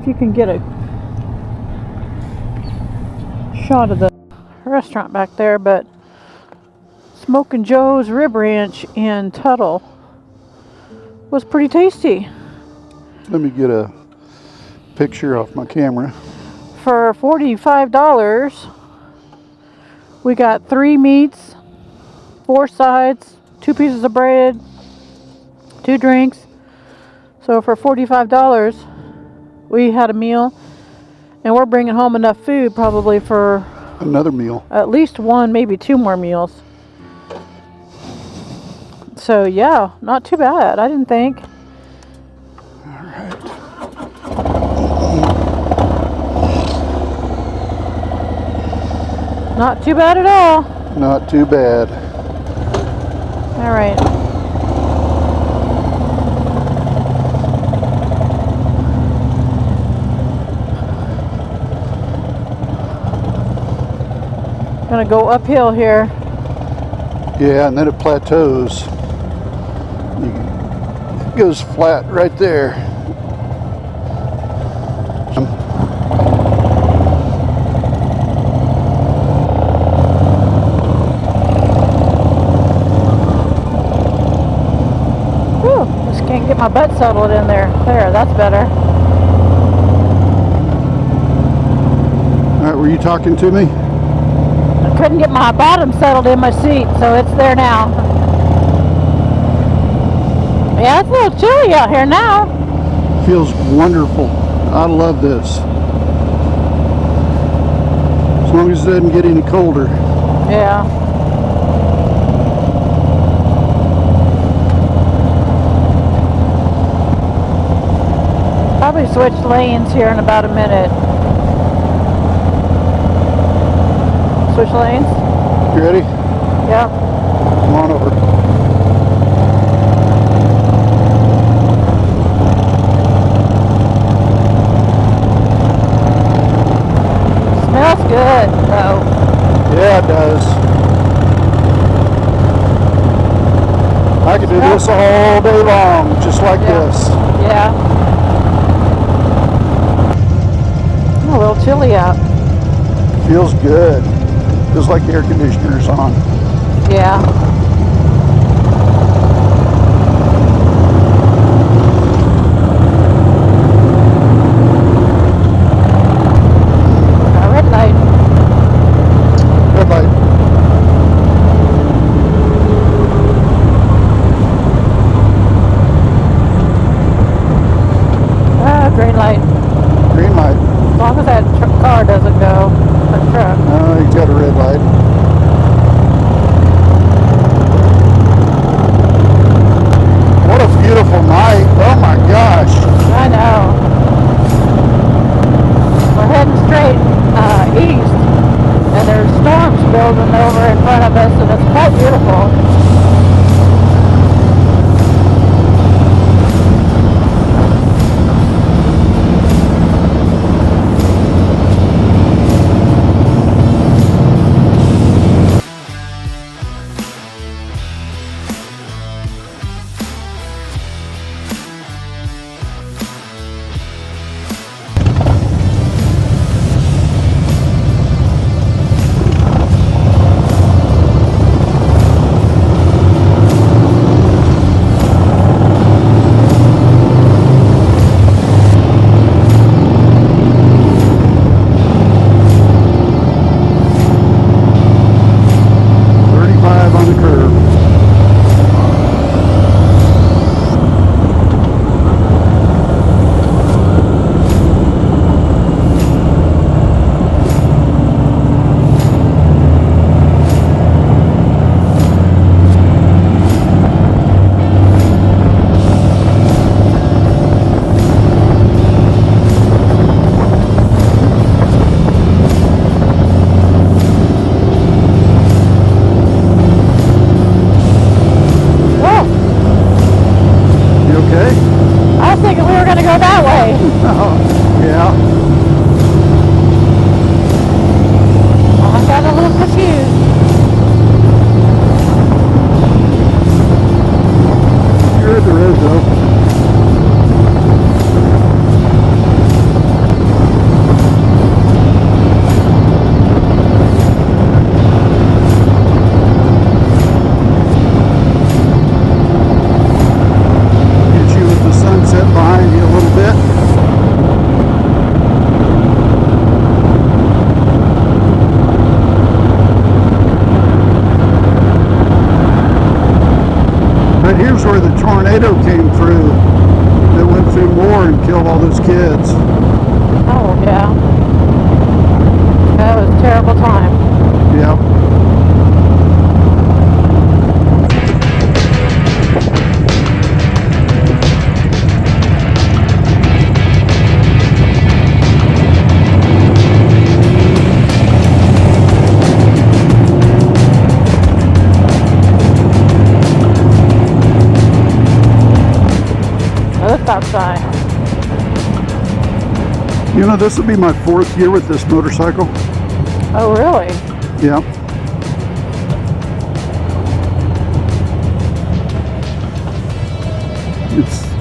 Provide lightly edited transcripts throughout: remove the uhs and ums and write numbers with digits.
if you can get a shot of the restaurant back there, but Smokin' Joe's Rib Ranch in Tuttle was pretty tasty. Let me get a picture off my camera. For $45, we got 3 meats, 4 sides, 2 pieces of bread, 2 drinks. So for $45, we had a meal, and we're bringing home enough food probably for another meal. At least 1, maybe 2 more meals. So yeah, not too bad, I didn't think. All right. Not too bad at all. Not too bad. All right. Gonna go uphill here. Yeah, and then it plateaus. It goes flat right there. Whew, just can't get my butt settled in there. There, that's better. All right, were you talking to me? I couldn't get my bottom settled in my seat, so it's there now. Yeah, it's a little chilly out here now. Feels wonderful. I love this. As long as it doesn't get any colder. Yeah. Probably switch lanes here in about a minute. Switch lanes? You ready? Yep. Come on over. Smells good, though. Yeah, it does. I could do this all day long, just like this. Yeah. A little chilly out. Feels good. Feels like the air conditioner's on. Yeah. Red light. Red light. Green light. Green light. As long as that car doesn't go. That truck. No, he's got a red light. What a beautiful night. Oh my gosh. I know. We're heading straight east, and there's storms building over in front of us, and it's quite beautiful. tornado came through that went through more and killed all those kids. Oh, yeah. That was a terrible time. Yep. Another stop sign. You know, this will be my 4th year with this motorcycle. Oh, really? Yep.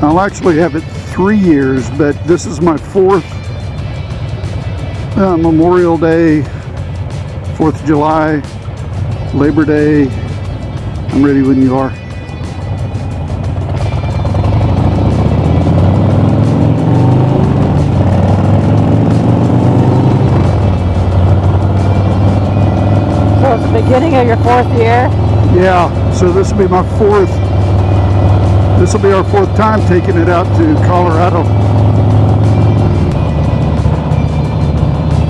I'll actually have it 3 years, but this is my 4th Memorial Day, 4th of July, Labor Day. I'm ready when you are. So it's the beginning of your 4th year? Yeah, so this will be my 4th. This will be our 4th time taking it out to Colorado.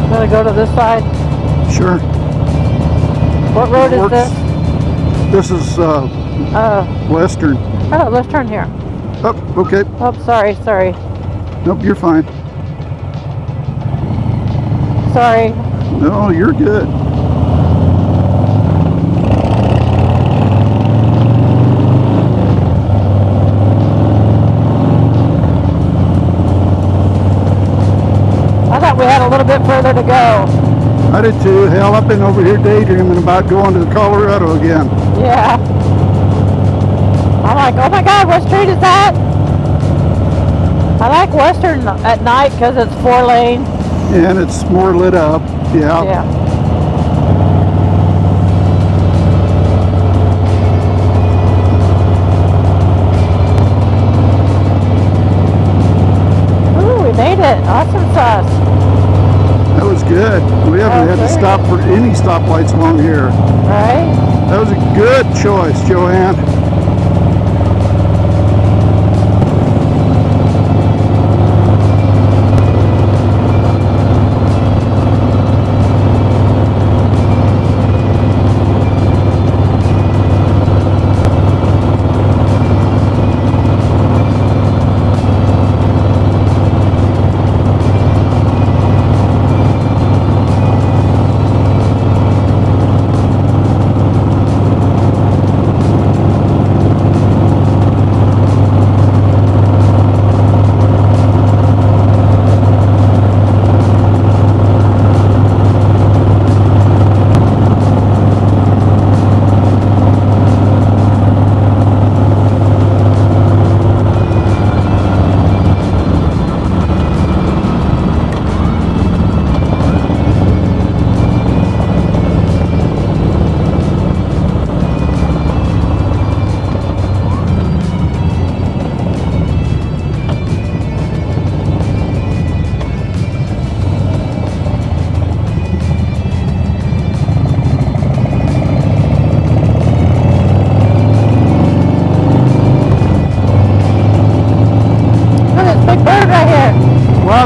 Gonna go to this side? Sure. What road is this? This is Western. Oh, let's turn here. Oh, okay. Oh, sorry. Nope, you're fine. Sorry. No, you're good. I thought we had a little bit further to go. I did too. Hell, I've been over here daydreaming about going to Colorado again. Yeah. I'm like, oh my God, what street is that? I like Western at night because it's 4-lane. And it's more lit up. Yeah. Yeah. Ooh, we made it. Awesome sauce. That was good. We haven't had to stop for any stoplights along here. Right? That was a good choice, Joanne.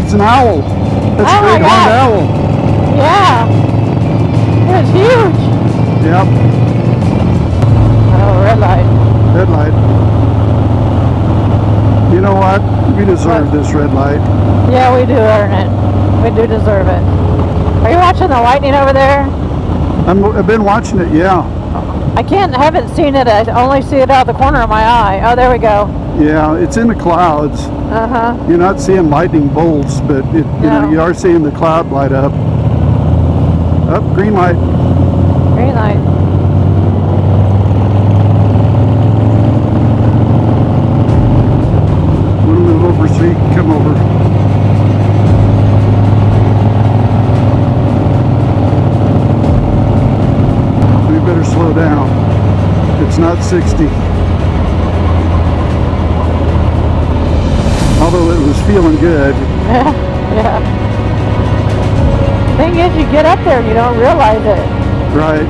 It's an owl. That's a great horned owl. Yeah. It was huge. Yep. Oh, red light. Red light. You know what? We deserve this red light. Yeah, we do earn it. We do deserve it. Are you watching the lightning over there? I've been watching it, yeah. haven't seen it. I only see it out the corner of my eye. Oh, there we go. Yeah, it's in the clouds. Uh-huh. You're not seeing lightning bolts, but you know, you are seeing the cloud light up. Up, green light. Green light. We'll move over so you can come over. We better slow down. It's not 60. Although it was feeling good. Yeah. Thing is, you get up there and you don't realize it. Right.